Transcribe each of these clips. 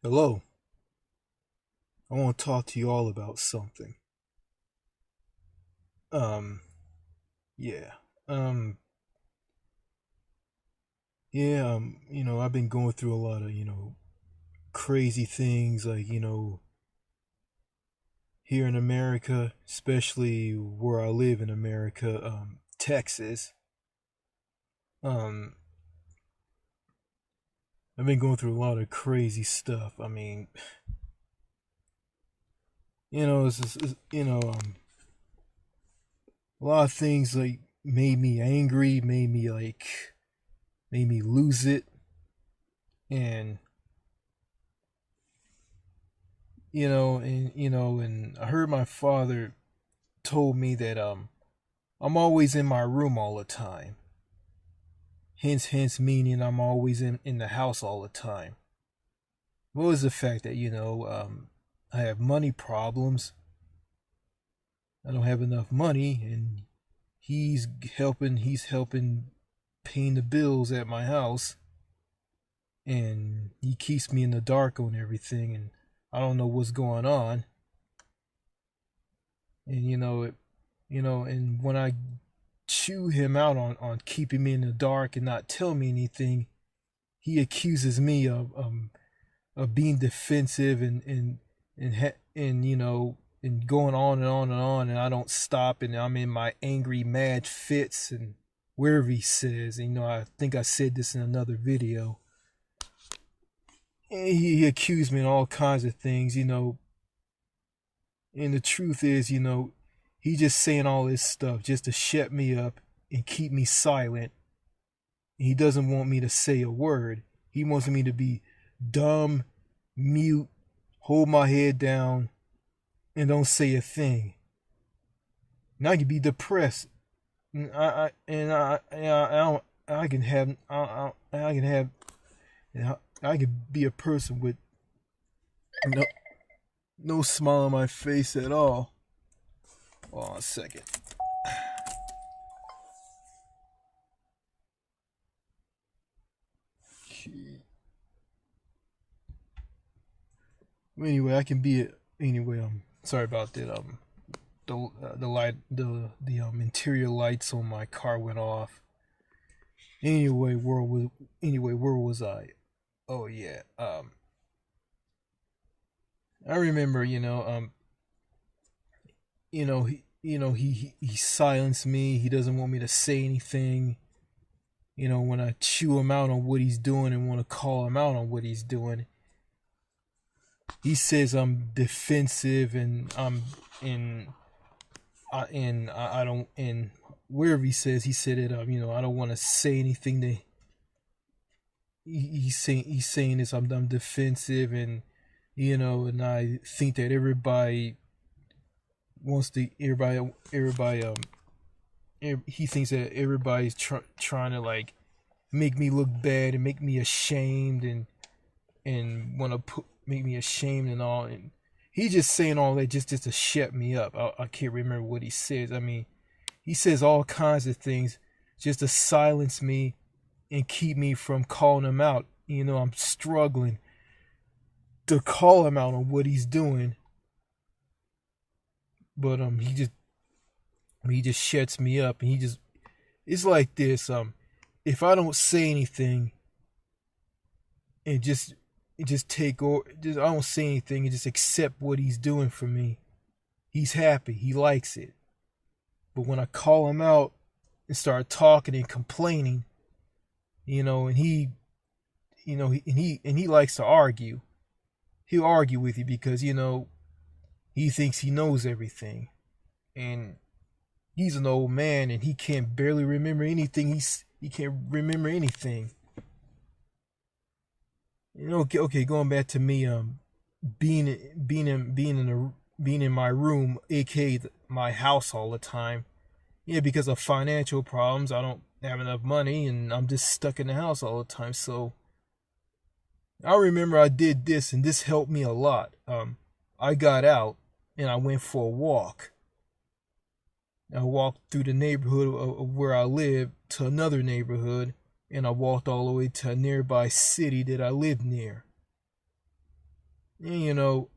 Hello, I want to talk to you all about something. Um, yeah. Um, I've been going through a lot of, crazy things like, here in America, especially where I live in America, Texas. Um, I've been going through a lot of crazy stuff. I mean, a lot of things like made me angry, made me lose it. And and I heard my father told me that I'm always in my room all the time. Hence meaning I'm always in the house all the time. What was the fact that I have money problems. I don't have enough money, and he's helping paying the bills at my house, and he keeps me in the dark on everything, and I don't know what's going on. And and when I chew him out on keeping me in the dark and not tell me anything, he accuses me of being defensive and going on and on and on, and I don't stop, and I'm in my angry mad fits and wherever he says, I think I said this in another video. And he accused me of all kinds of things, and the truth is, he just saying all this stuff just to shut me up and keep me silent. He doesn't want me to say a word. He wants me to be dumb, mute, hold my head down, and don't say a thing. And I can be depressed. I can have I can be a person with no no smile on my face at all. Hold on a second. Anyway, I can be it. Anyway, sorry about that. The light, the interior lights on my car went off. Where was I? Oh yeah. I remember, he silenced me. He doesn't want me to say anything. When I chew him out on what he's doing and want to call him out on what he's doing, he says I'm defensive and I don't, and wherever he said it, I don't want to say anything to. He's saying this. I'm defensive, and and I think that everybody wants to everybody he thinks that everybody's trying to like make me look bad and make me ashamed and want to make me ashamed and all, and he's just saying all that just to shut me up. I can't remember what he says. I mean, he says all kinds of things just to silence me and keep me from calling him out. I'm struggling to call him out on what he's doing, but he just shuts me up, and it's like this. If I don't say anything and just take over, just I don't say anything and just accept what he's doing for me, he's happy, he likes it. But when I call him out and start talking and complaining, and he likes to argue. He'll argue with you because he thinks he knows everything, and he's an old man and he can't barely remember anything. He can't remember anything. Okay, going back to me, being in my room, aka my house all the time. Yeah, because of financial problems, I don't have enough money, and I'm just stuck in the house all the time. So I remember I did this, and this helped me a lot. I got out and I went for a walk. I walked through the neighborhood of where I live to another neighborhood, and I walked all the way to a nearby city that I lived near. And,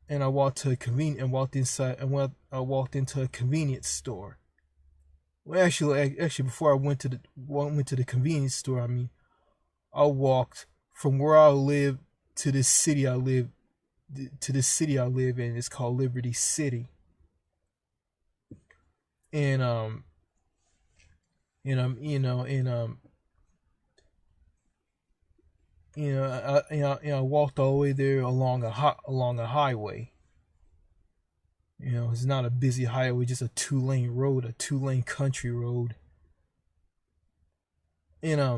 and I walked to a walked inside, and I walked into a convenience store. Well, actually, before I went to the convenience store, I walked from where I live to this city I live to the city I live in. It's called Liberty City, and and I walked all the way there along a highway. It's not a busy highway, just a 2-lane road, a 2-lane country road. And I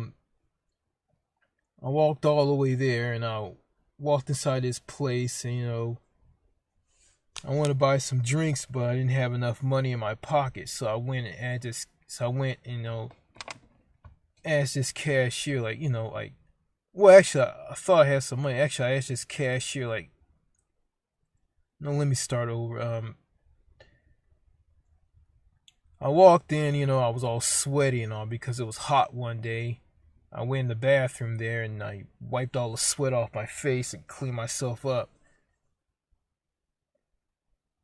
walked all the way there, and I walked inside this place, and I wanted to buy some drinks, but I didn't have enough money in my pocket, so I went and asked this cashier, well, actually, I thought I had some money. Actually, I asked this cashier, no, let me start over. I walked in, I was all sweaty and all because it was hot one day. I went in the bathroom there and I wiped all the sweat off my face and cleaned myself up.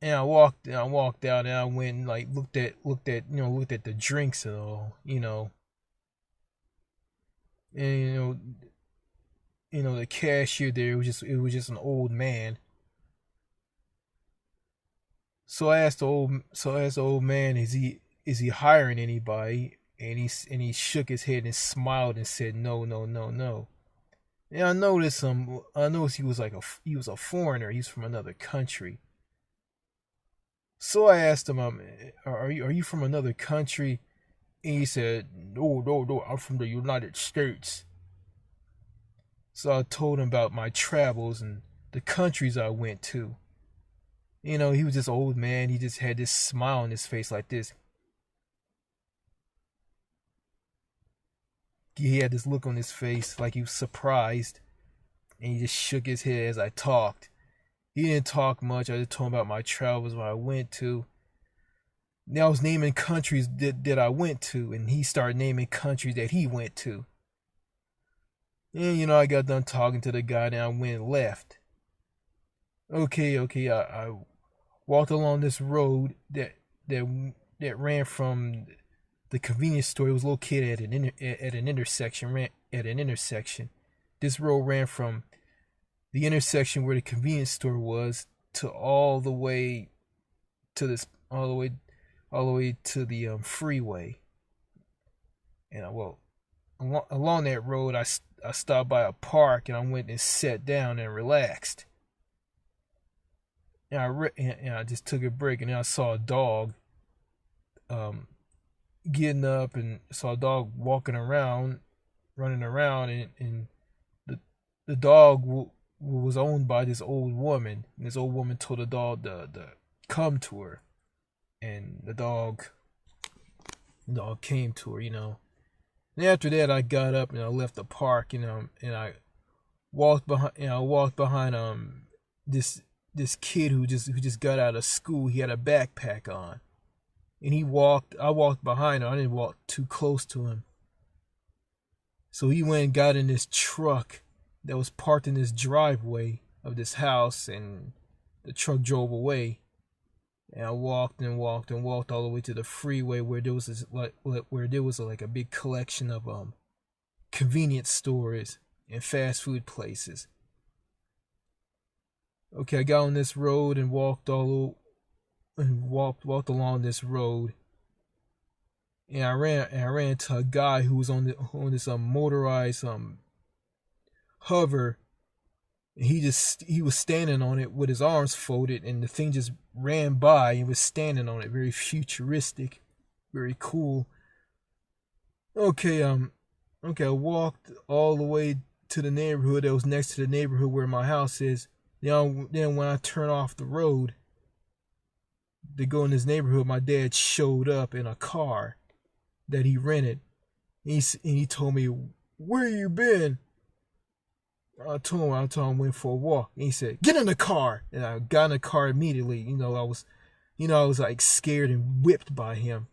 And I walked out and I went and looked at the drinks and all, and the cashier there it was just an old man. So I asked the old man, is he hiring anybody? And he shook his head and smiled and said, no, no, no, no. And I noticed he was he was a foreigner. He's from another country. So I asked him, are you from another country? And he said, no, no, no, I'm from the United States. So I told him about my travels and the countries I went to. He was this old man. He just had this smile on his face like this. He had this look on his face like he was surprised. And he just shook his head as I talked. He didn't talk much. I just told him about my travels, where I went to. Now I was naming countries that I went to, and he started naming countries that he went to. And I got done talking to the guy, and I went and left. Okay, I walked along this road that ran from the convenience store. It was located at an intersection. This road ran from the intersection where the convenience store was to all the way to the freeway. And along that road, I stopped by a park and I went and sat down and relaxed. And I just took a break, and then I saw a dog getting up, and saw a dog walking around, running around, and the dog was owned by this old woman. And this old woman told the dog to come to her, and the dog came to her, And after that, I got up and I left the park, and I walked behind this kid who just got out of school. He had a backpack on, and I walked behind him. I didn't walk too close to him. So he went and got in this truck that was parked in this driveway of this house, and the truck drove away. And I walked and walked and walked all the way to the freeway where there was a big collection of convenience stores and fast food places. Okay, I got on this road and walked along this road, and I ran into a guy who was on this motorized hover. And he was standing on it with his arms folded, and the thing just ran by and was standing on it, very futuristic, very cool. Okay, I walked all the way to the neighborhood that was next to the neighborhood where my house is. Then when I turn off the road to go in this neighborhood, my dad showed up in a car that he rented. And he told me, "Where you been?" I told him I went for a walk. And he said, "Get in the car." And I got in the car immediately. I was like scared and whipped by him.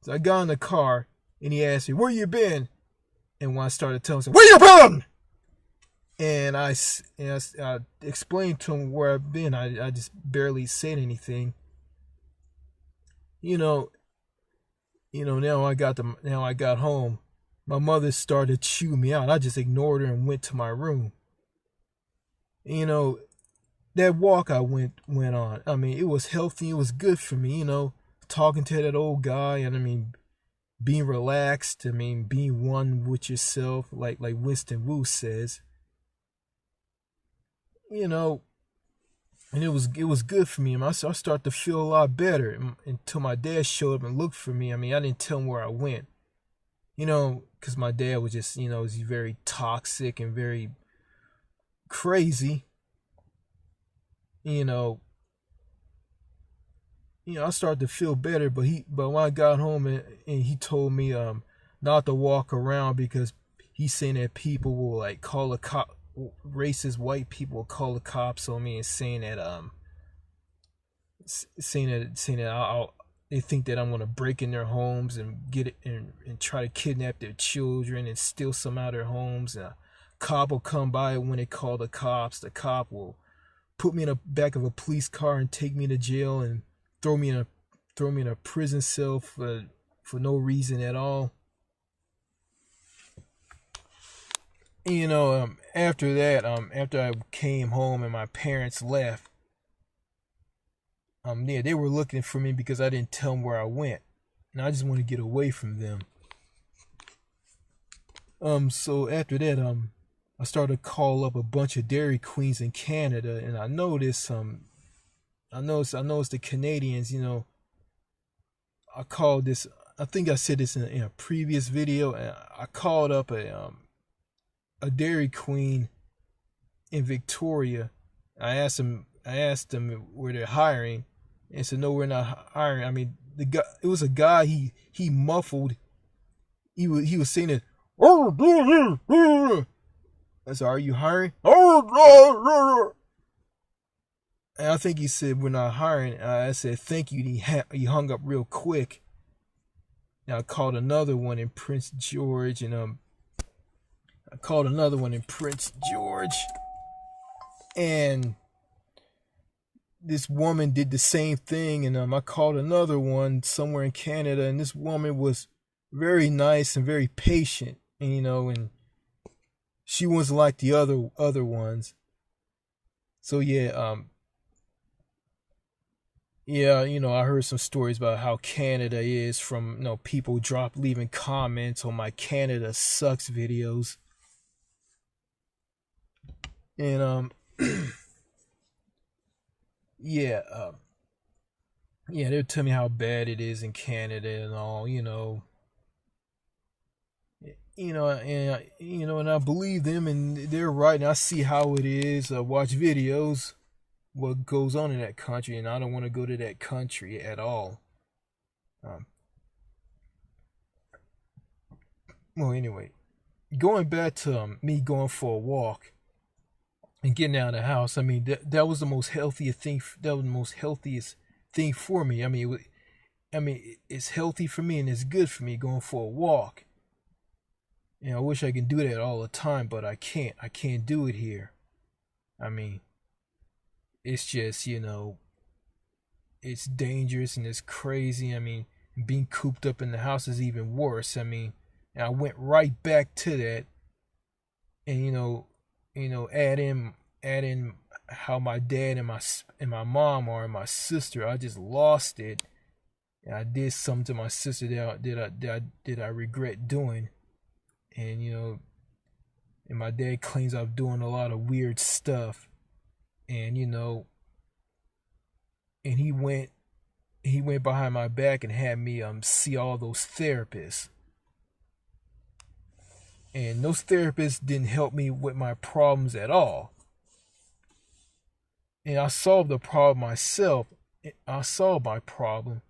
So I got in the car and he asked me, "Where you been?" And when I started telling him, "Where you been?" And I explained to him where I've been. I just barely said anything. You know, now I got home. My mother started to chew me out. I just ignored her and went to my room. You know, that walk I went on. I mean, it was healthy. It was good for me. Talking to that old guy, and I mean, being relaxed. I mean, being one with yourself, like Winston Wu says. You know, and it was good for me. I started to feel a lot better until my dad showed up and looked for me. I mean, I didn't tell him where I went. Because my dad was just, was very toxic and very crazy. You know, I started to feel better, but when I got home and he told me not to walk around because he's saying that people will like call a cop, racist white people will call the cops on me and saying that they think that I'm gonna break in their homes and get it and try to kidnap their children and steal some out of their homes. And a cop will come by when they call the cops. The cop will put me in the back of a police car and take me to jail and throw me in a prison cell for no reason at all. After that, after I came home and my parents left, they were looking for me because I didn't tell them where I went, and I just want to get away from them. So after that, I started to call up a bunch of Dairy Queens in Canada, and I noticed the Canadians. I called this. I think I said this in a previous video. I called up a Dairy Queen in Victoria. I asked them where they're hiring, and said no, we're not hiring. I mean, it was a guy. He muffled. He was saying it. I said, "Are you hiring?" And I think he said, "We're not hiring." I said, "Thank you." He hung up real quick. And I called another one in Prince George, and and this woman did the same thing, and I called another one somewhere in Canada, and this woman was very nice and very patient, and she wasn't like the other ones. So yeah, I heard some stories about how Canada is from people leaving comments on my Canada sucks videos, and yeah, they'll tell me how bad it is in Canada and all, and I believe them, and they're right, and I see how it is. I watch videos, what goes on in that country, and I don't want to go to that country at all. Well, anyway, going back to me going for a walk and getting out of the house. I mean, that was the most healthiest thing. That was the most healthiest thing for me. I mean, it's healthy for me and it's good for me going for a walk. I wish I can do that all the time, but I can't. I can't do it here. I mean, it's just it's dangerous and it's crazy. I mean, being cooped up in the house is even worse. I mean, and I went right back to that, and add in how my dad and my mom are and my sister. I just lost it, and I did something to my sister that I regret doing, and and my dad claims I'm doing a lot of weird stuff, and and he went behind my back and had me see all those therapists. And those therapists didn't help me with my problems at all. And I solved the problem myself. I solved my problem.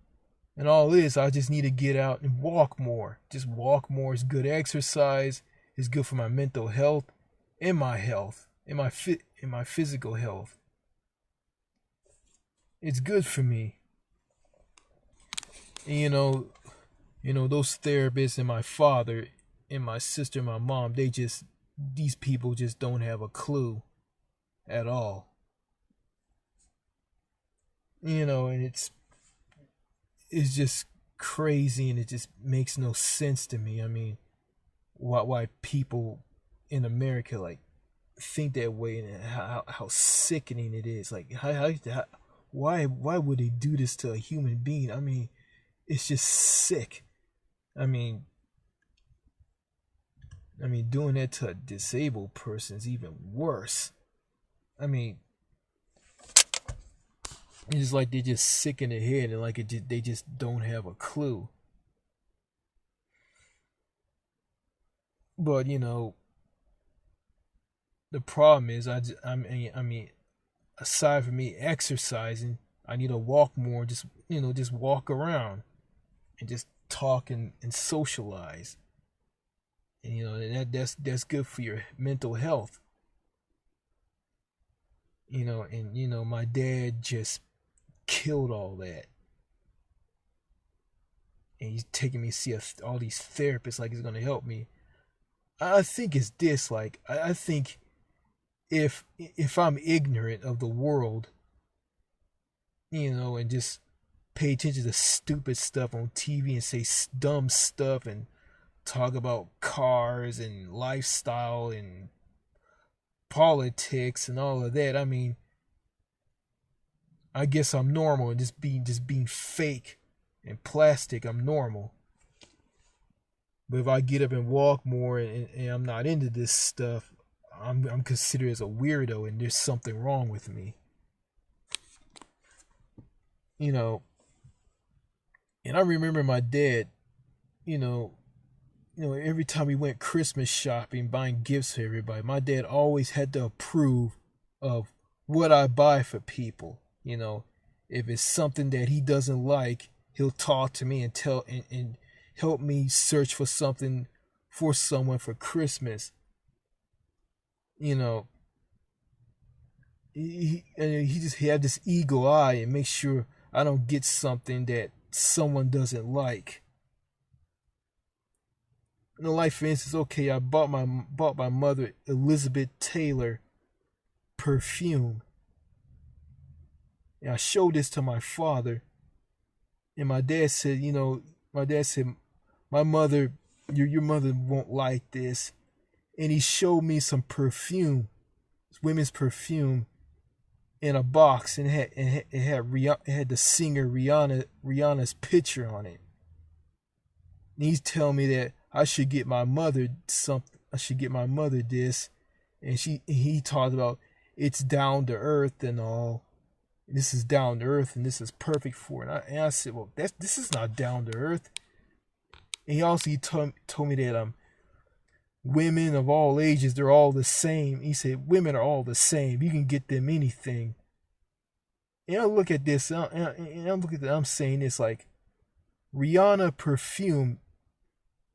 And all it is, I just need to get out and walk more. Just walk more. It's good exercise. It's good for my mental health and my health and my physical health. It's good for me. And those therapists and my father and my sister and my mom, they just these people just don't have a clue at all. And it's just crazy, and it just makes no sense to me. I mean, why people in America like think that way, and how sickening it is. Like why would they do this to a human being? I mean, it's just sick. I mean, doing that to a disabled person is even worse. I mean, it's like they're just sick in the head, and like they just don't have a clue. But the problem is, I mean, aside from me exercising, I need to walk more. Just walk around and just talk and socialize. And that's good for your mental health. And my dad just killed all that, and he's taking me to see all these therapists like he's gonna help me. I think it's this. Like I think if I'm ignorant of the world, and just pay attention to stupid stuff on TV and say dumb stuff and talk about cars and lifestyle and politics and all of that. I mean, I guess I'm normal, and just being fake and plastic, I'm normal. But if I get up and walk more, and I'm not into this stuff, I'm considered as a weirdo, and there's something wrong with me. You know, and I remember my dad. You know, every time we went Christmas shopping, buying gifts for everybody, my dad always had to approve of what I buy for people. If it's something that he doesn't like, he'll talk to me and tell and help me search for something for someone for Christmas. You know, he just had this eagle eye and make sure I don't get something that someone doesn't like. Like for instance, okay, I bought my mother Elizabeth Taylor perfume, and I showed this to my father, and my dad said, my mother, your mother won't like this, and he showed me some perfume, women's perfume, in a box, and it had the singer Rihanna's picture on it. And he's telling me that I should get my mother something. I should get my mother this, and he talked about it's down to earth and all. This is down to earth, and this is perfect for it. And I said, well, this is not down to earth. And he told me that women of all ages, they're all the same. He said women are all the same. You can get them anything. And I look at this, and I look at that. I'm saying this like Rihanna perfume.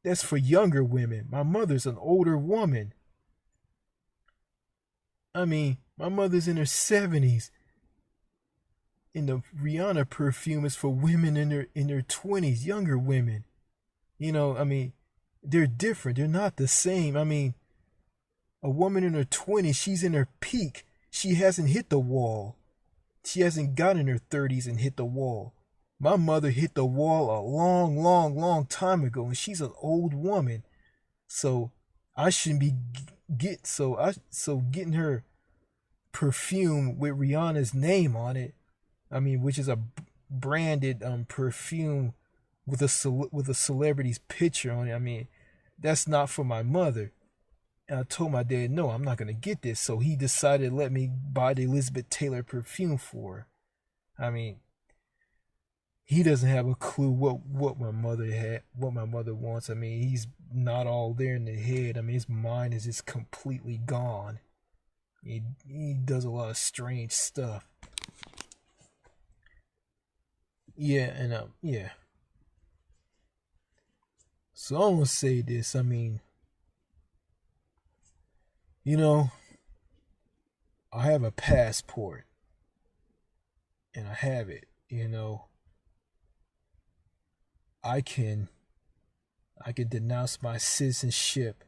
That's for younger women. My mother's an older woman. I mean, my mother's in her 70s. And the Rihanna perfume is for women in their 20s, younger women. I mean, they're different. They're not the same. I mean, a woman in her 20s, she's in her peak. She hasn't hit the wall. She hasn't got in her 30s and hit the wall. My mother hit the wall a long, long, long time ago, and she's an old woman. So I shouldn't be getting her perfume with Rihanna's name on it. I mean, which is a branded perfume with a celebrity's picture on it. I mean, that's not for my mother. And I told my dad, no, I'm not gonna get this. So he decided to let me buy the Elizabeth Taylor perfume for her. I mean, he doesn't have a clue what my mother wants. I mean, he's not all there in the head. I mean, his mind is just completely gone. He does a lot of strange stuff. Yeah, and yeah. So I'm gonna say this. I mean, I have a passport, and I have it. I can denounce my citizenship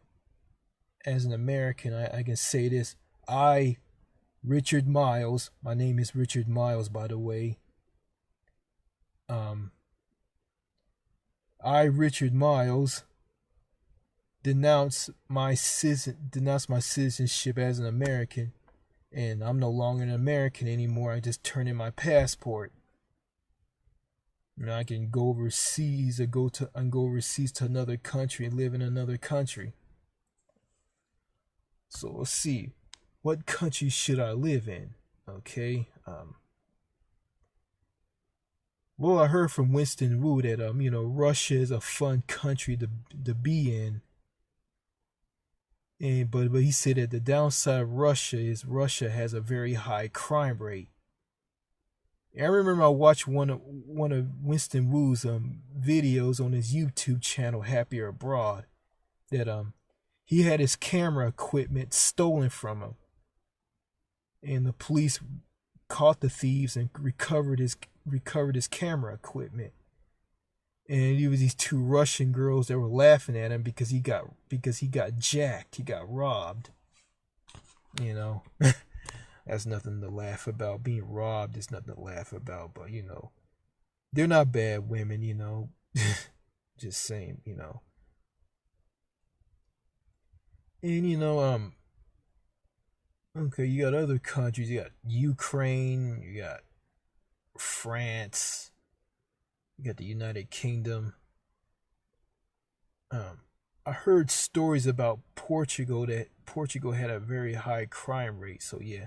as an American, I can say this. I, Richard Miles, my name is Richard Miles, by the way. I, Richard Miles, denounce my citizenship as an American, and I'm no longer an American anymore. I just turn in my passport. And I can go overseas or go overseas to another country and live in another country. So let's see. What country should I live in? Okay. Well, I heard from Winston Wu that Russia is a fun country to be in. But he said that the downside of Russia is Russia has a very high crime rate. I remember I watched one of Winston Wu's videos on his YouTube channel, Happier Abroad, that he had his camera equipment stolen from him, and the police caught the thieves and recovered his camera equipment. And it was these two Russian girls that were laughing at him because he got jacked, he got robbed. That's nothing to laugh about. Being robbed is nothing to laugh about, but they're not bad women, just saying, And okay, you got other countries, you got Ukraine, you got France, you got the United Kingdom. I heard stories about Portugal, that Portugal had a very high crime rate, so yeah.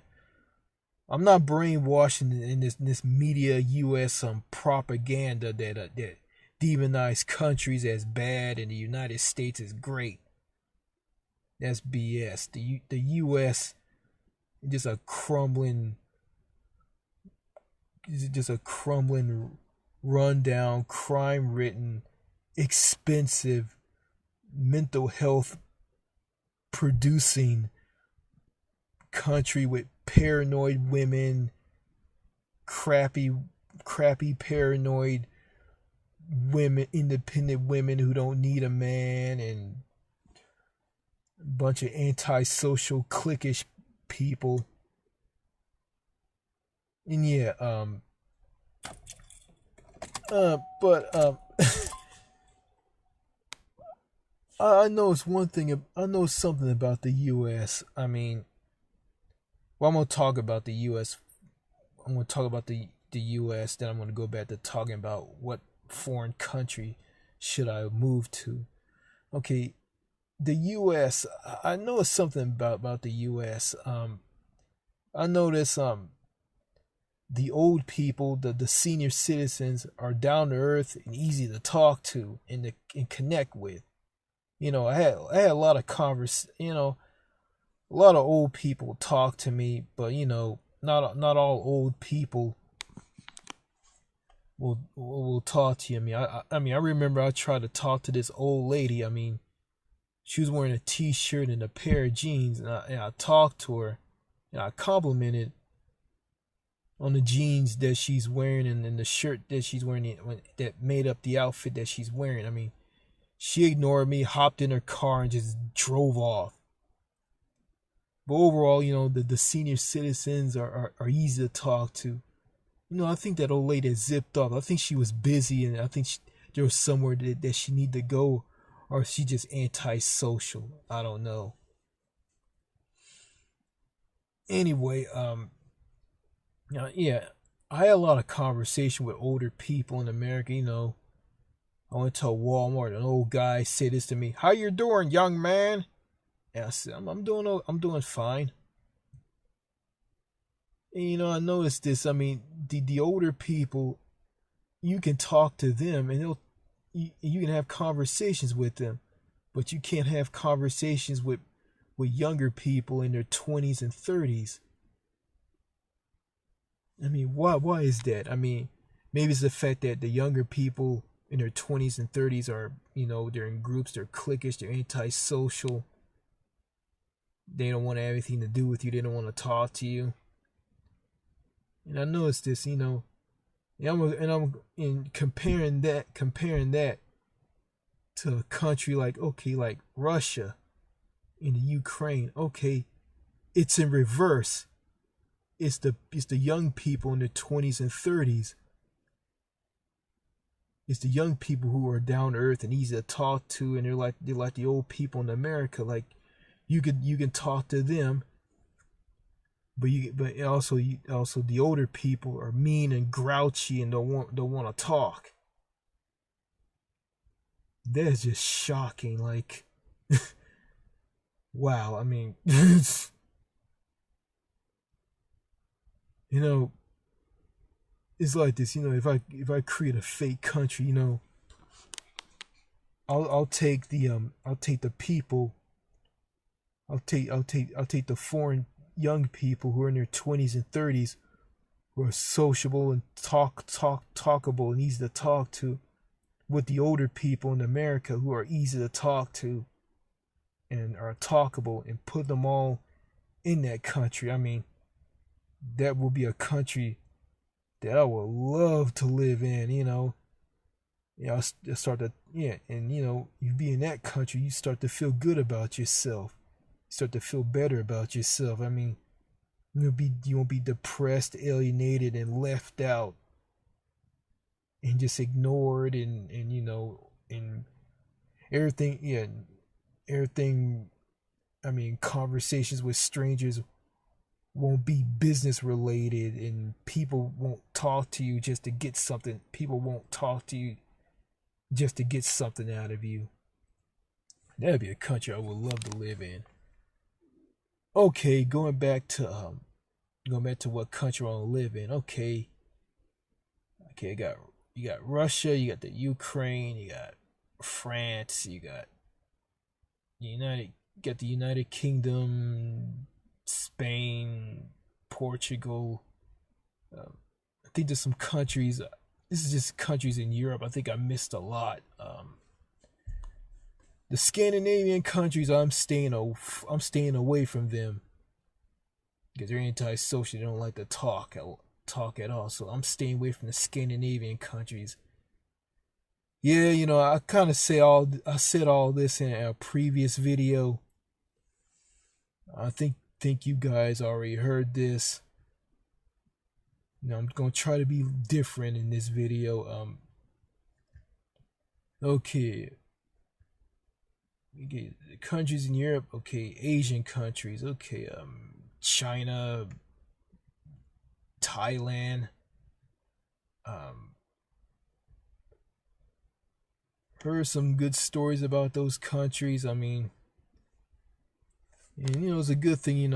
I'm not brainwashing in this media U.S. propaganda that demonize countries as bad and the United States is great. That's BS. The U.S. is just a crumbling, rundown, crime-ridden, expensive, mental health producing country with paranoid women, crappy paranoid women, independent women who don't need a man, and a bunch of antisocial, cliquish people. And yeah, I know it's one thing. I know something about the U.S. I mean, well, I'm gonna talk about the U.S. I'm gonna talk about the U.S. Then I'm gonna go back to talking about what foreign country should I move to. Okay, the U.S. I know something about the U.S. I notice the old people, the senior citizens, are down to earth and easy to talk to and connect with. I had a lot of a lot of old people talk to me, but not all old people will talk to you. I mean, I remember I tried to talk to this old lady. I mean, she was wearing a t-shirt and a pair of jeans, and I talked to her, and I complimented on the jeans that she's wearing and the shirt that she's wearing that made up the outfit that she's wearing. I mean, she ignored me, hopped in her car, and just drove off. But overall, the senior citizens are easy to talk to. I think that old lady zipped off. I think she was busy, and I think there was somewhere that she needed to go, or she just antisocial. I don't know. Anyway, yeah, I had a lot of conversation with older people in America. I went to a Walmart. An old guy said this to me: "How you doing, young man?" And I said, "I'm doing fine." And I noticed this. I mean, the older people, you can talk to them, and you can have conversations with them, but you can't have conversations with younger people in their 20s and 30s. I mean, why is that? I mean, maybe it's the fact that the younger people in their 20s and 30s are, they're in groups, they're cliquish, they're antisocial. They don't want to have anything to do with you. They don't want to talk to you. And I noticed this, and I'm comparing that to a country like Russia. in the Ukraine. Okay, it's in reverse. It's the young people in their 20s and 30s. It's the young people who are down to earth and easy to talk to, and they're like the old people in America. Like you can talk to them, but also the older people are mean and grouchy and don't want to talk. That's just shocking. Like, wow. I mean, you know, it's like this. If I create a fake country, I'll take the people. I'll take the foreign young people who are in their 20s and 30s, who are sociable and talkable and easy to talk to, with the older people in America who are easy to talk to and are talkable, and put them all in that country. I mean, that will be a country that I would love to live in. I start to, yeah, and you be in that country, you start to feel good about yourself. You start to feel better about yourself. I mean, you won't be depressed, alienated, and left out, and just ignored, and everything. Yeah, everything. I mean, conversations with strangers won't be business related, and people won't talk to you just to get something. People won't talk to you just to get something out of you. That'd be a country I would love to live in. Okay, going back to what country I want to live in. Okay, you got Russia, you got the Ukraine, you got France, United, you got the United Kingdom, Spain, Portugal. I think there's some countries. This is just countries in Europe. I think I missed a lot. The Scandinavian countries, I'm staying away from them because they're antisocial. They don't like to talk at all. So I'm staying away from the Scandinavian countries. Yeah, I said all this in a previous video. I think you guys already heard this. I'm gonna try to be different in this video. Okay, okay, countries in Europe. Okay, Asian countries. Okay, China, Thailand. Um, Heard some good stories about those countries. I mean, and it's a good thing.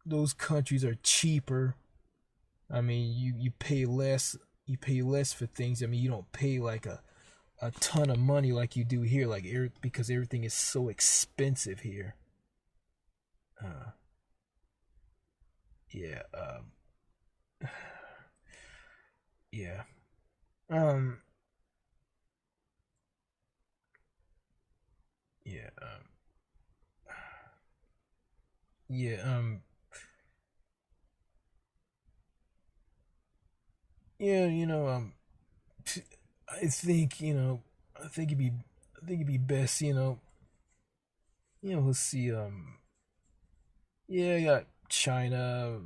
Those countries are cheaper. I mean, you pay less. You pay less for things. I mean, you don't pay like a ton of money like you do here, like because everything is so expensive here. Uh, yeah. Yeah. Um. Yeah. Yeah. Yeah. I think I think it'd be I think it'd be best. Let's see. Yeah. You got China,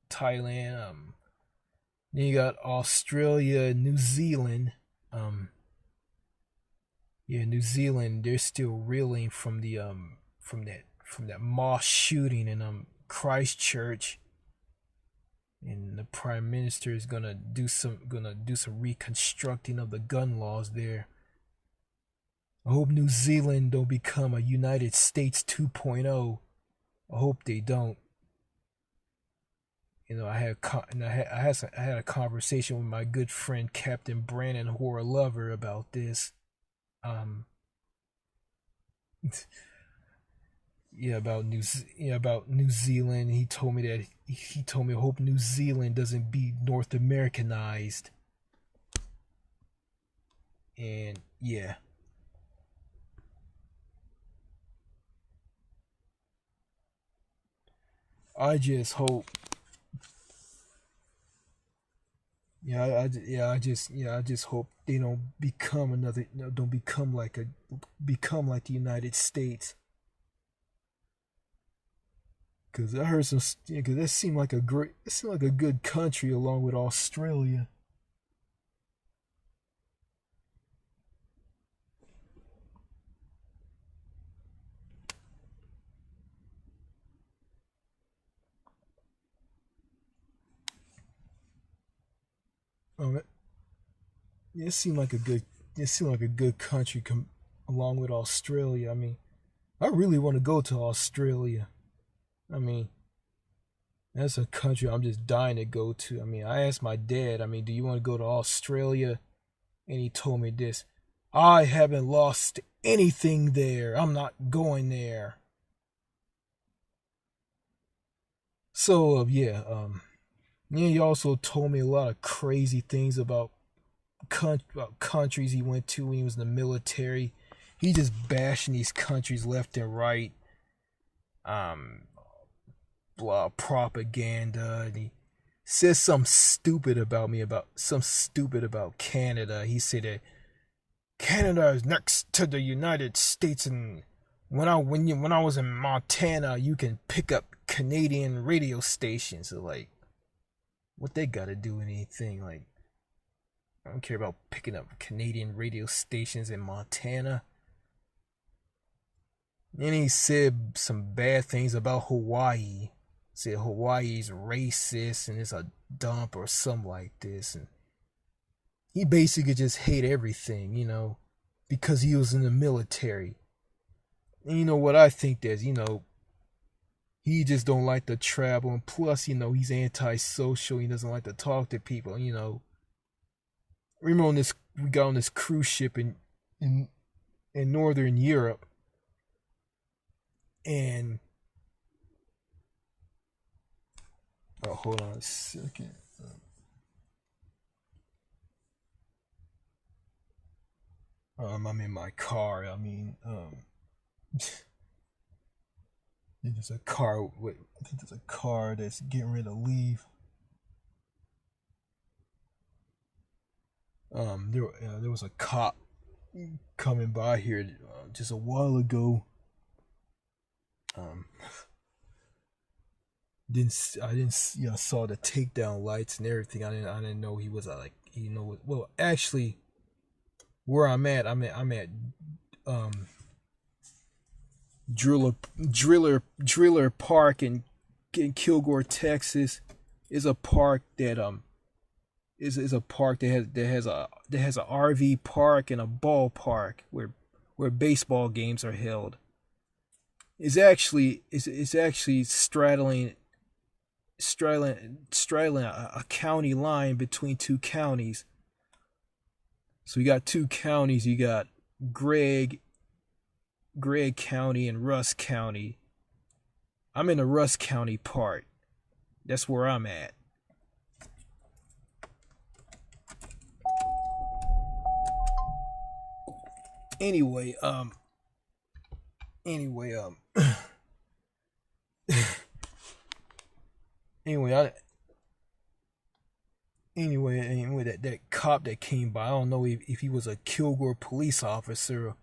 Thailand. Then you got Australia, New Zealand. Um. Yeah, New Zealand. They're still reeling from that mass shooting in Christchurch, and the prime minister is gonna do some reconstructing of the gun laws there. I hope New Zealand don't become a United States 2.0. I hope they don't. I had a conversation with my good friend Captain Brandon Horror Lover about this. Um, yeah, about New Zealand. He told me I hope New Zealand doesn't be North Americanized. And yeah, I just hope. I just hope they don't become like the United States. Cause I heard some, yeah, cause it seemed like a good country along with Australia. Um, yeah, it seemed like a good country along with Australia. I mean, I really want to go to Australia. I mean, that's a country I'm just dying to go to. I mean, I asked my dad, I mean, do you want to go to Australia? And he told me this: I haven't lost anything there. I'm not going there. So, yeah, he also told me a lot of crazy things about countries he went to when he was in the military. He just bashing these countries left and right. Um, Blah propaganda. And he says something stupid about me about some stupid about Canada. He said that Canada is next to the United States, and when I was in Montana, you can pick up Canadian radio stations. So like, what they got to do with anything? Like, I don't care about picking up Canadian radio stations in Montana. And he said some bad things about Hawaii. Said Hawaii's racist and it's a dump or something like this. And he basically just hate everything, because he was in the military. And you know what I think that, he just don't like to travel. And plus, he's antisocial. He doesn't like to talk to people. Remember we got on this cruise ship in Northern Europe. And oh, hold on a second. I'm in my car. I mean, there's a car. I think there's a car that's getting ready to leave. There was a cop coming by here just a while ago. Um, I didn't saw the takedown lights and everything. I didn't know he was like well, actually, where I'm at Driller Park in Kilgore, Texas. Is a park that is a park that has a RV park and a ballpark where baseball games are held. It's actually straddling a county line between two counties. So you got two counties. You got Gregg County and Rusk County. I'm in the Rusk County part. That's where I'm at. Anyway, anyway, anyway, anyway, that cop that came by, I don't know if he was a Kilgore police officer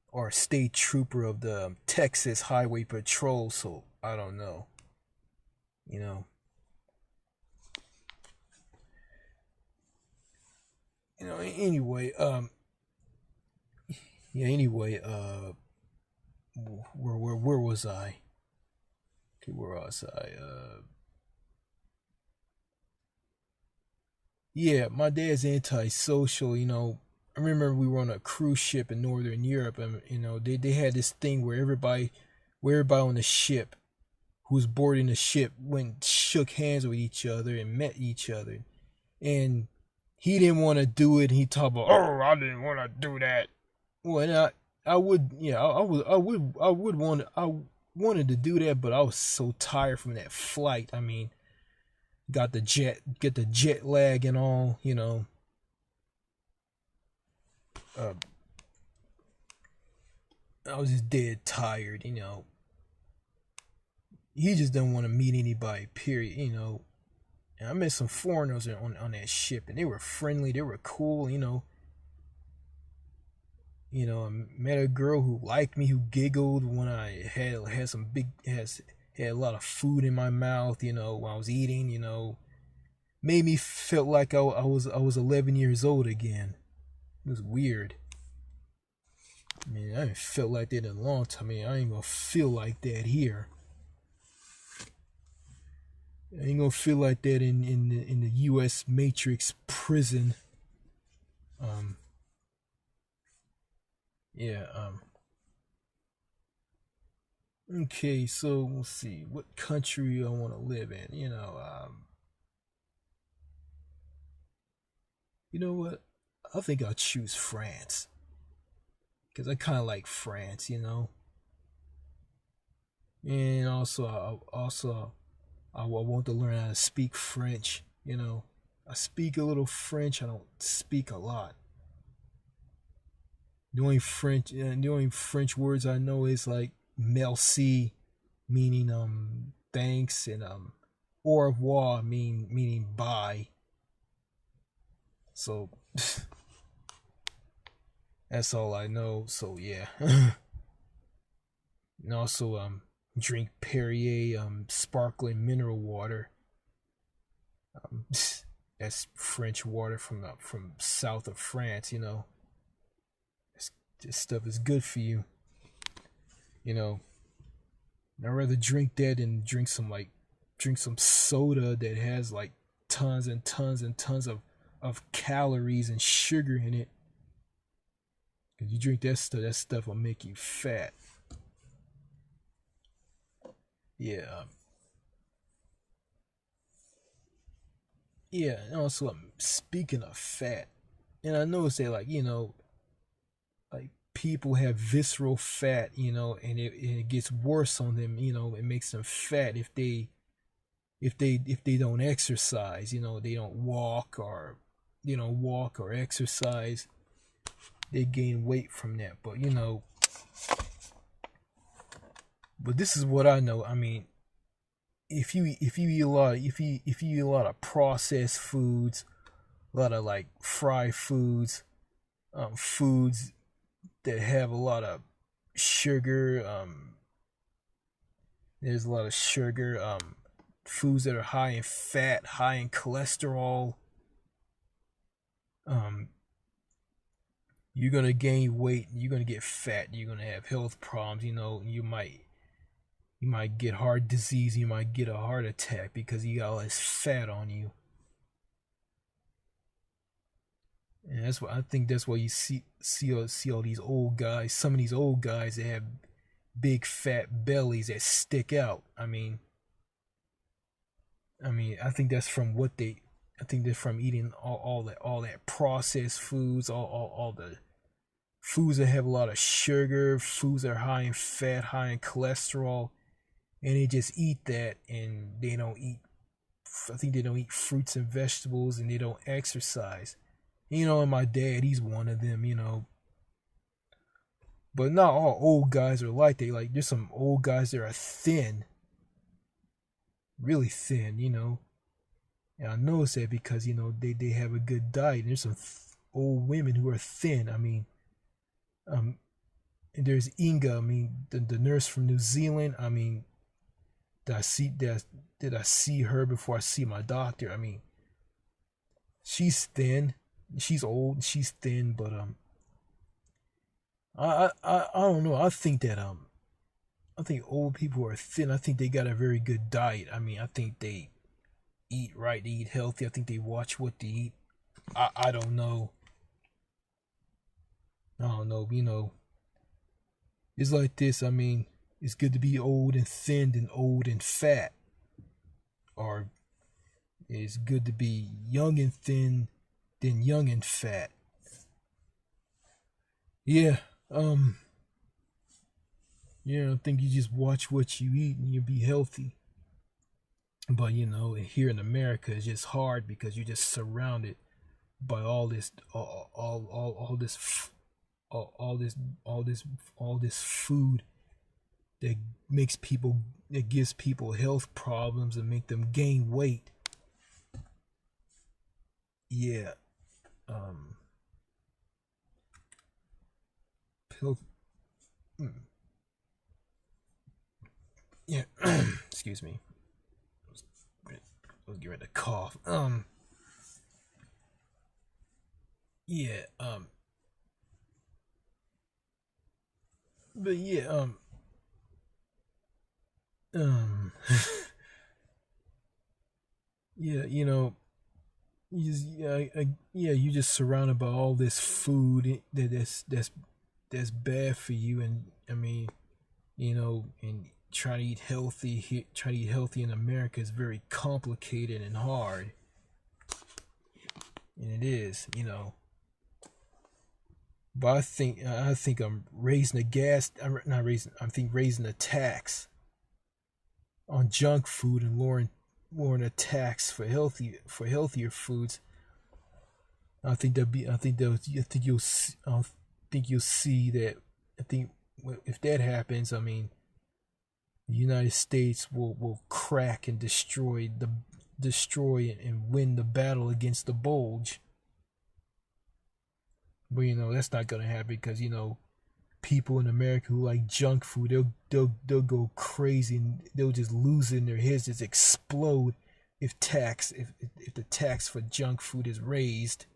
or a state trooper of the Texas Highway Patrol, so I don't know. You know. Anyway, yeah, anyway, where was I? Okay, where was I? Yeah, my dad's antisocial. I remember we were on a cruise ship in Northern Europe, and they had this thing where everybody on the ship who was boarding the ship went shook hands with each other and met each other, and he didn't want to do it. And he talked about, oh, I didn't want to do that. Well, and I would, yeah, I wanted to do that, but I was so tired from that flight. I mean, get the jet lag and all. Uh, I was just dead tired. He just didn't want to meet anybody, period. And I met some foreigners on that ship, and they were friendly, they were cool. I met a girl who liked me, who giggled when I had some big had a lot of food in my mouth, when I was eating, made me feel like I was 11 years old again. It was weird. I mean, I ain't felt like that in a long time. I mean, I ain't gonna feel like that here. I ain't gonna feel like that in the U.S. Matrix prison. Um, yeah. Okay, so we'll see what country I want to live in. You know what? I think I'll choose France because I kind of like France. And I want to learn how to speak French. I speak a little French. I don't speak a lot. The only French words I know is like merci, meaning thanks, and au revoir, meaning bye. So that's all I know. So yeah. And also drink Perrier sparkling mineral water. Um, that's French water from south of France. This stuff is good for you. You know, I'd rather drink that than drink some soda that has like tons and tons and tons of calories and sugar in it. If you drink that stuff will make you fat. Yeah. Yeah, and also speaking of fat, and I noticed that like people have visceral fat, and it gets worse on them, it makes them fat if they don't exercise, they don't walk or exercise, they gain weight from that. But this is what I know. I mean, if you eat a lot if you eat a lot of processed foods, a lot of like fried foods, foods that have a lot of sugar, there's a lot of sugar, foods that are high in fat, high in cholesterol, um, you're gonna gain weight, you're gonna get fat, you're gonna have health problems. You might get heart disease, you might get a heart attack because you got all this fat on you. And that's why you see all these old guys. Some of these old guys that have big fat bellies that stick out. I mean, I think that's from what they. I think they're from eating all that processed foods, all the foods that have a lot of sugar, foods that are high in fat, high in cholesterol, and they just eat that, and they don't eat. I think they don't eat fruits and vegetables, and they don't exercise. And my dad, he's one of them. But not all old guys are like that. Like there's some old guys that are thin, really thin. And I notice that because they have a good diet. And there's some old women who are thin. Um, and there's Inga. The nurse from New Zealand. Did I see her before I see my doctor? She's thin. She's old. She's thin, but I don't know. I think old people are thin. I think they got a very good diet. I think they eat right, they eat healthy. I think they watch what they eat. I don't know. I don't know. It's like this. It's good to be old and thin than old and fat, or it's good to be young and thin than young and fat. Yeah. I think you just watch what you eat and you'll be healthy. But here in America, it's just hard because you're just surrounded by all this, all this, all this food that gives people health problems and make them gain weight. Yeah. Um. Health. mm, Yeah, excuse me. I was getting ready to cough. Yeah, but yeah, um, yeah, yeah, you just surrounded by all this food that's bad for you, and I mean, and trying to eat healthy in America is very complicated and hard, and it is, But I think I'm raising the gas. I'm not raising. I think raising the tax on junk food and lowering the tax for healthier foods. I think that be. I think that. I think you'll. I think you'll see that. I think if that happens, I mean, the United States will crack and destroy and win the battle against the bulge. But that's not gonna happen because people in America who like junk food, they'll go crazy and they'll just lose it in their heads, just explode if the tax for junk food is raised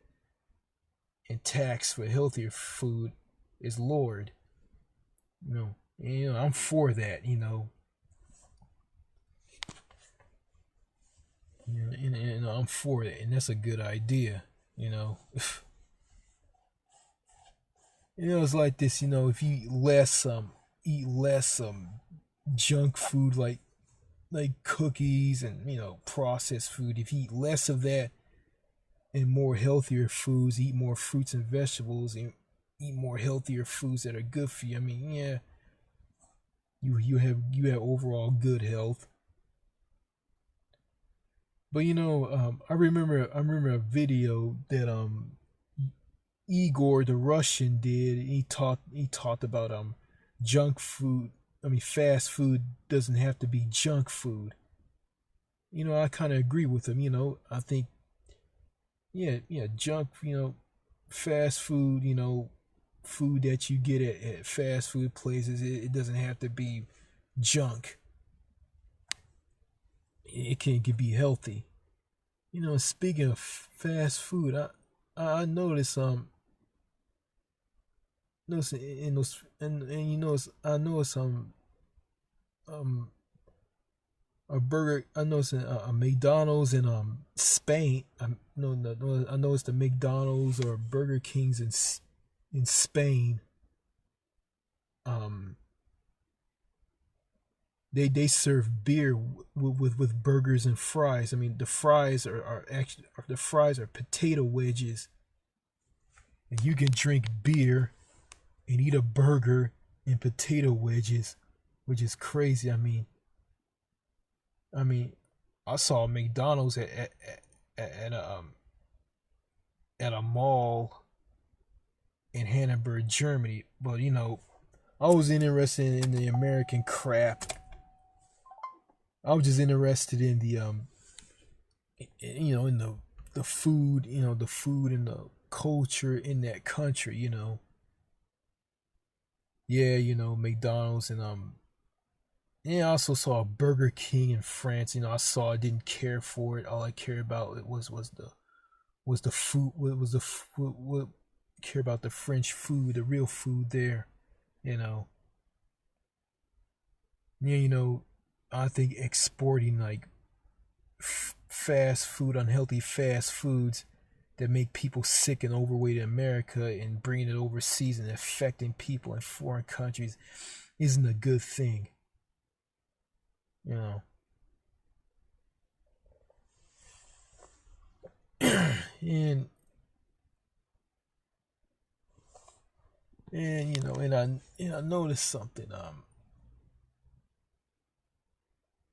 and tax for healthier food is lowered. I'm for that. I'm for it, and that's a good idea. You know, it's like this. If you eat less junk food like cookies and processed food. If you eat less of that and more healthier foods, eat more fruits and vegetables, and eat more healthier foods that are good for you. I mean, yeah, you have overall good health. But I remember a video that Igor the Russian did. He talked about junk food. I mean, fast food doesn't have to be junk food. I kind of agree with him. I think, yeah, yeah, junk. Fast food. Food that you get at fast food places. It doesn't have to be junk. It can be healthy. Speaking of fast food, I noticed in those and I noticed um a burger. I noticed a McDonald's in Spain. No, I noticed the McDonald's or Burger Kings in Spain. Um, they serve beer with burgers and fries. I mean, the fries are potato wedges, and you can drink beer and eat a burger and potato wedges, which is crazy. I mean, I saw McDonald's at a mall in Hamburg, Germany, but I was interested in the American crap. I was just interested in the in the food, the food and the culture in that country. Yeah, McDonald's and yeah, I also saw a Burger King in France. I saw, I didn't care for it. All I cared about it was the food. What care about the French food, the real food there. You know, yeah, I think exporting like fast food, unhealthy fast foods that make people sick and overweight in America and bringing it overseas and affecting people in foreign countries isn't a good thing. You know, and and I noticed something.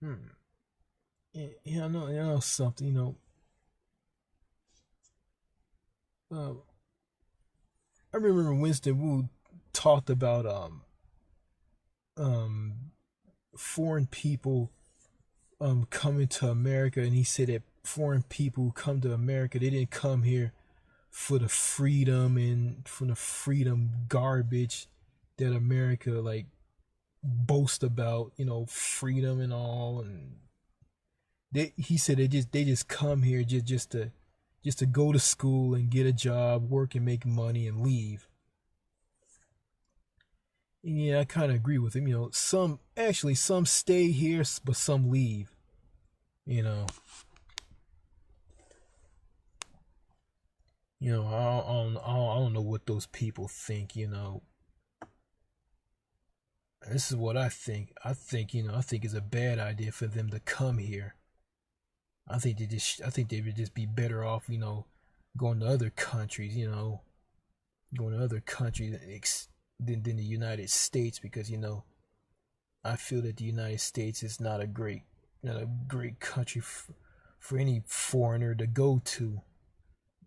Hmm, I know something. Uh, I remember Winston Wu talked about um foreign people coming to America, and he said that foreign people who come to America, they didn't come here for the freedom and from the freedom garbage that America like boast about, freedom and all, and he said they just come here just to go to school and get a job, work and make money and leave. And yeah, I kind of agree with him. Some stay here, but some leave. You know, I don't know what those people think. This is what I think. I think it's a bad idea for them to come here. I think they would just be better off, going to other countries, going to other countries than the United States, because I feel that the United States is not a great country for any foreigner to go to.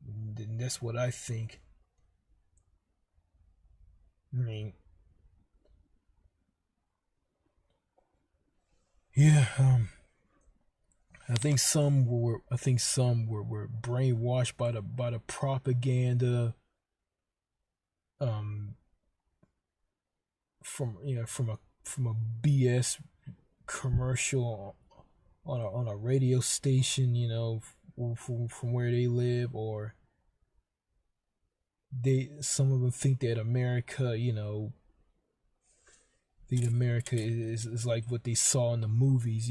And that's what I think. I mean, yeah, I think some were brainwashed by the propaganda, um from a BS commercial on a radio station, from where they live. Or some of them think that America is like what they saw in the movies.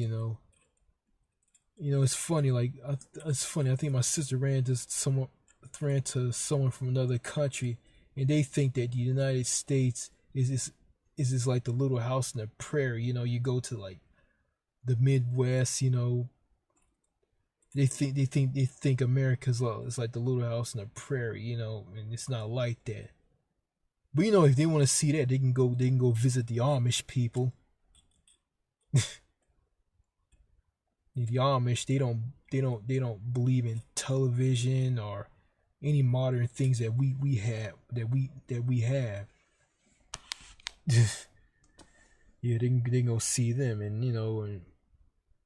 It's funny. I think my sister ran to someone from another country, and they think that the United States is like the Little House on the Prairie. You go to like the Midwest. They think America's is like the Little House on the Prairie. And it's not like that. But if they want to see that, they can go. They can go visit the Amish people. The Amish, they don't believe in television or any modern things that we have. Yeah, they can go see them. And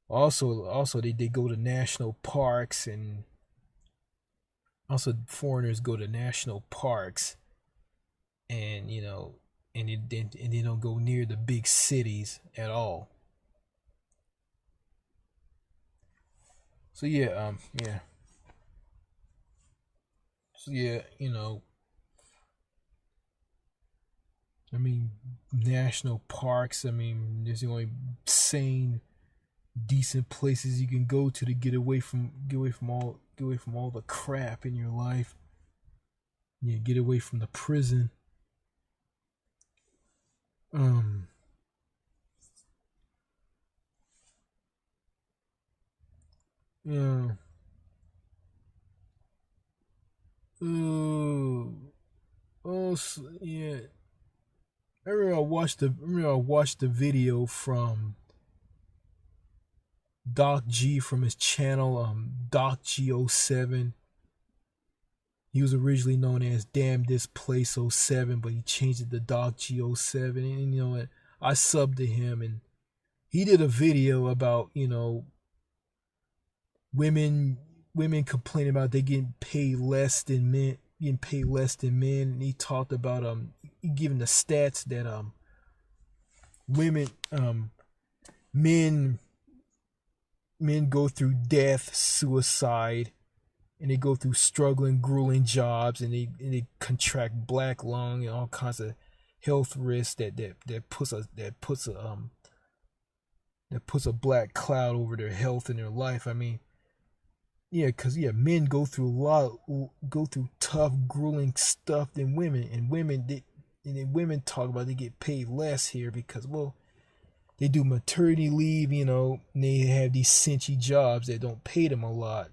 also they go to national parks. And also foreigners go to national parks. And and they don't go near the big cities at all. So yeah. So yeah, I mean, national parks. I mean, there's the only sane, decent places you can go to get away from all the crap in your life. Yeah, get away from the prison. Um, yeah. Oh, yeah. I remember I watched the video from Doc G from his channel, Doc G07. He was originally known as Damn This Place '07, but he changed it to Doc G07. And you know what? I subbed to him, and he did a video about, women women complaining about they getting paid less than men. And he talked about giving the stats that women men men go through death, suicide, and they go through struggling, grueling jobs, and they contract black lung and all kinds of health risks that puts a black cloud over their health and their life. I mean, yeah, cause yeah, men go through tough, grueling stuff than women, and then women talk about they get paid less here because, well, they do maternity leave, and they have these cinchy jobs that don't pay them a lot.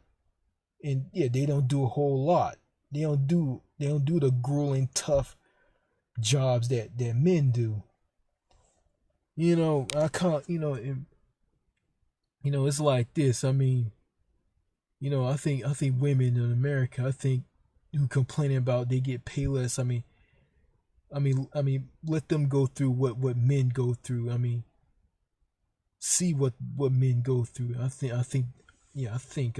And yeah, they don't do a whole lot. They don't do the grueling, tough jobs that men do. I can't. It's like this. I mean, I think women in America, I think, who complaining about they get paid less. I mean, let them go through what men go through. I mean, see what men go through. Yeah, I think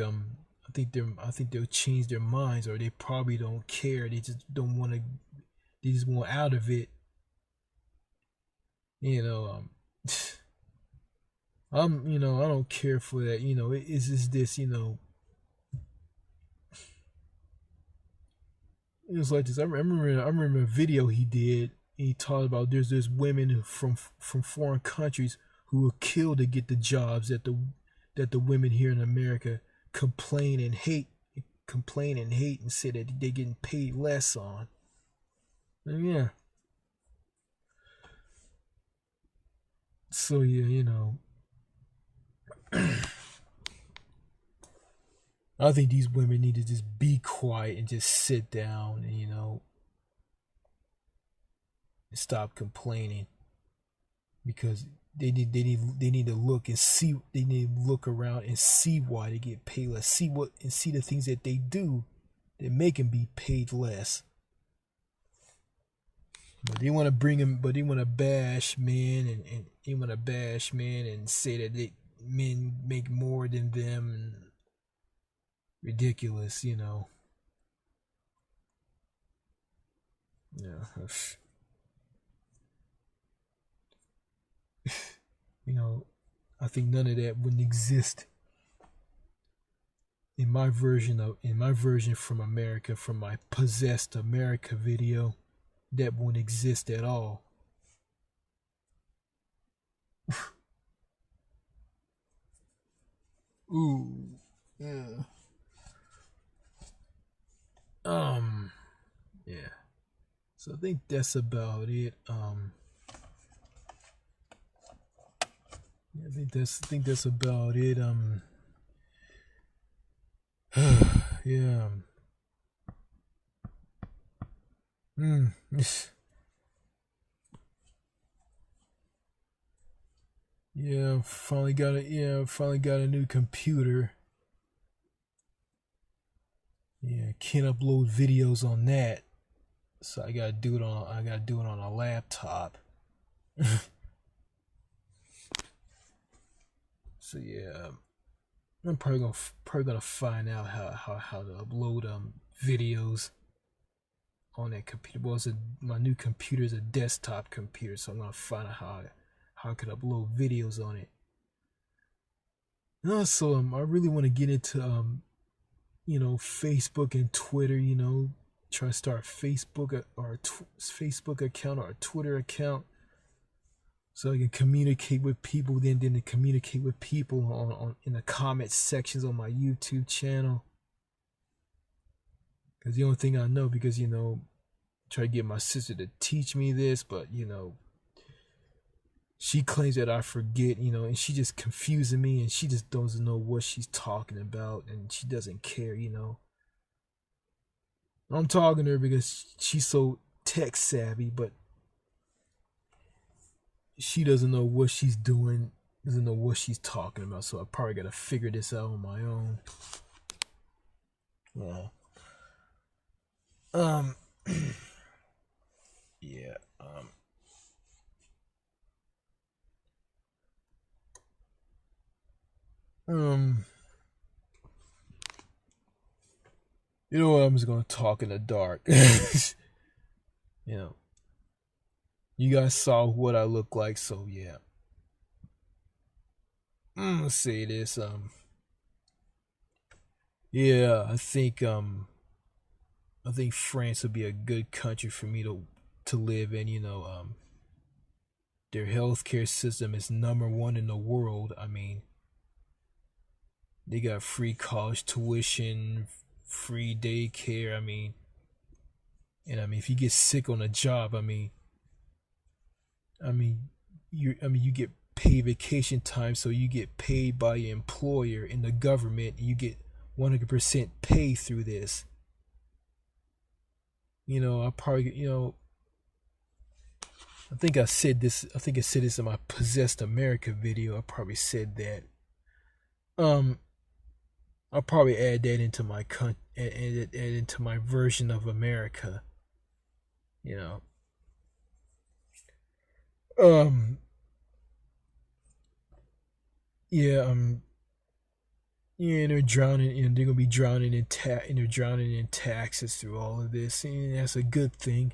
they'll change their minds, or they probably don't care. They just don't want to. They just want out of it. You know, I don't care for that. It's just this. It was like this. I remember a video he did. He talked about there's women from foreign countries who were killed to get the jobs that the women here in America complain and hate and say that they're getting paid less on. And yeah. So yeah, I think these women need to just be quiet and just sit down and stop complaining, because they need to look and see, they need to look around and see why they get paid less, see the things that they do that make them be paid less. But they want to bring them, but they want to bash men, and they want to bash men and say that men make more than them, and ridiculous. Yeah. I think none of that wouldn't exist in my version from America, from my Possessed America video. That won't exist at all. Ooh, yeah. Yeah. So I think that's about it. Yeah, I think that's about it. Yeah. Hmm. Yeah, finally got a new computer. Yeah, can't upload videos on that. So I gotta do it on a laptop. So yeah, I'm probably gonna find out how to upload videos on that computer. Well, my new computer is a desktop computer, so I'm gonna find out how I could upload videos on it. And also, I really want to get into Facebook and Twitter. Try to start Facebook account or a Twitter account, so I can communicate with people. Then to communicate with people on in the comment sections on my YouTube channel. Because the only thing I know, because try to get my sister to teach me this, but she claims that I forget, and she just confusing me, and she just doesn't know what she's talking about, and she doesn't care. I'm talking to her because she's so tech savvy, but she doesn't know what she's doing, doesn't know what she's talking about. So I probably gotta figure this out on my own. Yeah. Yeah. Um. You know what? I'm just gonna talk in the dark. you know. You guys saw what I look like, so yeah. Let's say this. Yeah, I think France would be a good country for me to live in. Their healthcare system is number one in the world. I mean, they got free college tuition, free daycare. If you get sick on a job, you get paid vacation time, so you get paid by your employer in the government. And you get 100% pay through this. I probably, I think I said this. I think I said this in my Possessed America video. I probably said that. I'll probably add that into add into my version of America. You know. Yeah. Yeah, and they're drowning, and they're gonna be and they're drowning in taxes through all of this, and that's a good thing.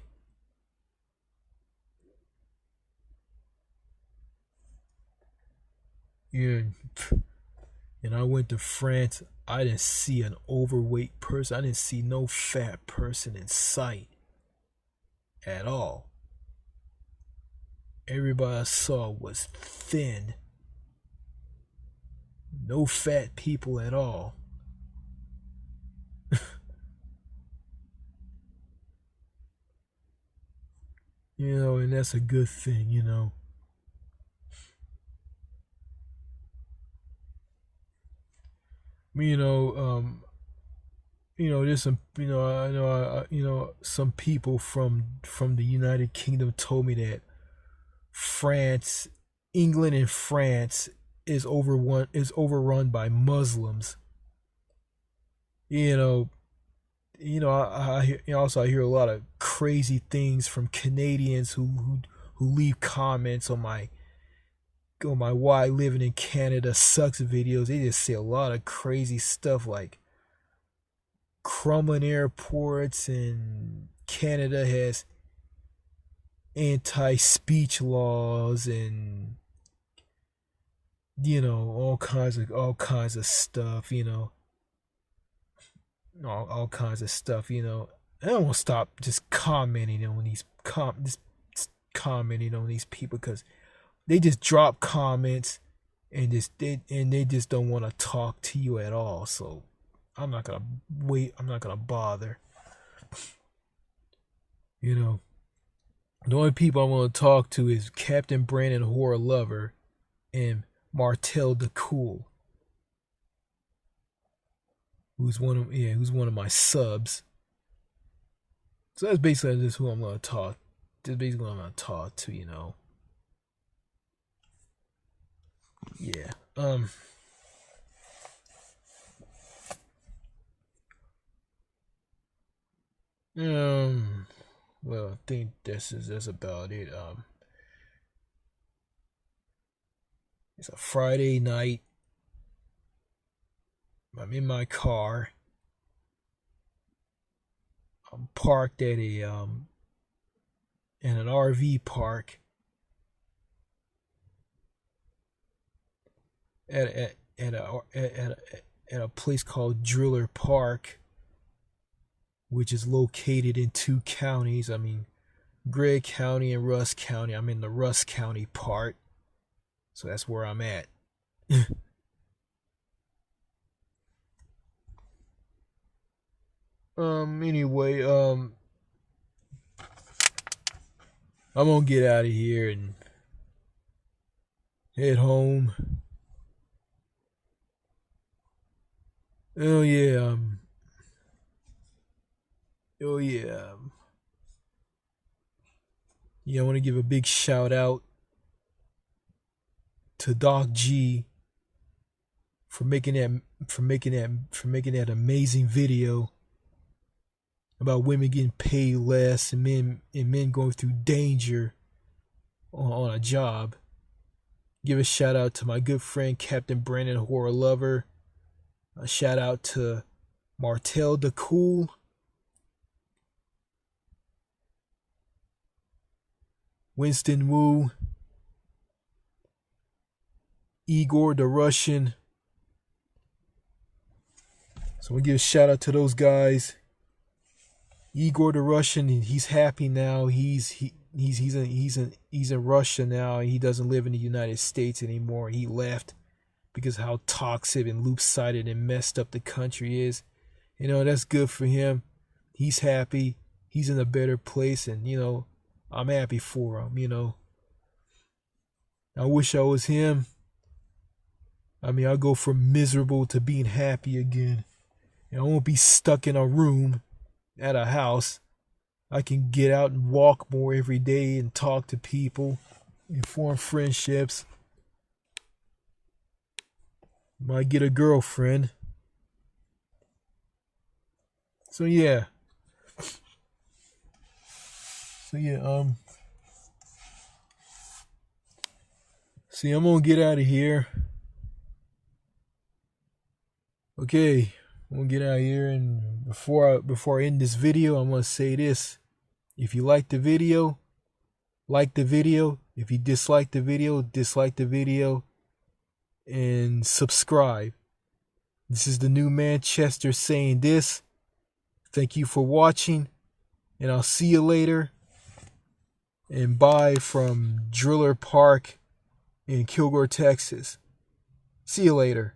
Yeah, and I went to France. I didn't see an overweight person. I didn't see no fat person in sight at all. Everybody I saw was thin. No fat people at all. And that's a good thing. You know, there's some, I know, some people from the United Kingdom told me that France, England, and France is overrun by Muslims. You know, I hear a lot of crazy things from Canadians who leave comments on my why living in Canada sucks videos. They just say a lot of crazy stuff like Crumlin airports and Canada has anti-speech laws and all kinds of stuff, all kinds of stuff. I don't want to stop just commenting on these people because they just drop comments and they just don't want to talk to you at all. So I'm not gonna wait. I'm not gonna bother. The only people I want to talk to is Captain Brandon Horror Lover and Martel the Cool, who's one of my subs. So that's basically just who I'm gonna talk. Just basically who I'm gonna talk to. Yeah. Well, I think that's about it. It's a Friday night. I'm in my car. I'm parked at in an RV park at a place called Driller Park, which is located in two counties. I mean, Gregg County and Rusk County. I'm in the Rusk County part, so that's where I'm at. Anyway, I'm gonna get out of here and head home. Oh yeah. Oh yeah. Yeah, I want to give a big shout out to Doc G for making that amazing video about women getting paid less and men going through danger on a job. Give a shout out to my good friend Captain Brandon Horror Lover. A shout out to Martel the Cool. Winston Wu. Igor the Russian. So we give a shout out to those guys. Igor the Russian, he's happy now. He's in Russia now. He doesn't live in the United States anymore. He left because of how toxic and loop-sided and messed up the country is. That's good for him. He's happy. He's in a better place, and I'm happy for him. I wish I was him. I mean, I'll go from miserable to being happy again. I won't be stuck in a room at a house. I can get out and walk more every day and talk to people and form friendships. Might get a girlfriend. So yeah. See, I'm gonna get out of here. Okay, I'm gonna get out of here, and before I end this video, I'm gonna say this: if you like the video, like the video. If you dislike the video, dislike the video. and subscribe. This is the new Manchester saying this. Thank you for watching, and I'll see you later. And bye from Driller Park in Kilgore, Texas. See you later.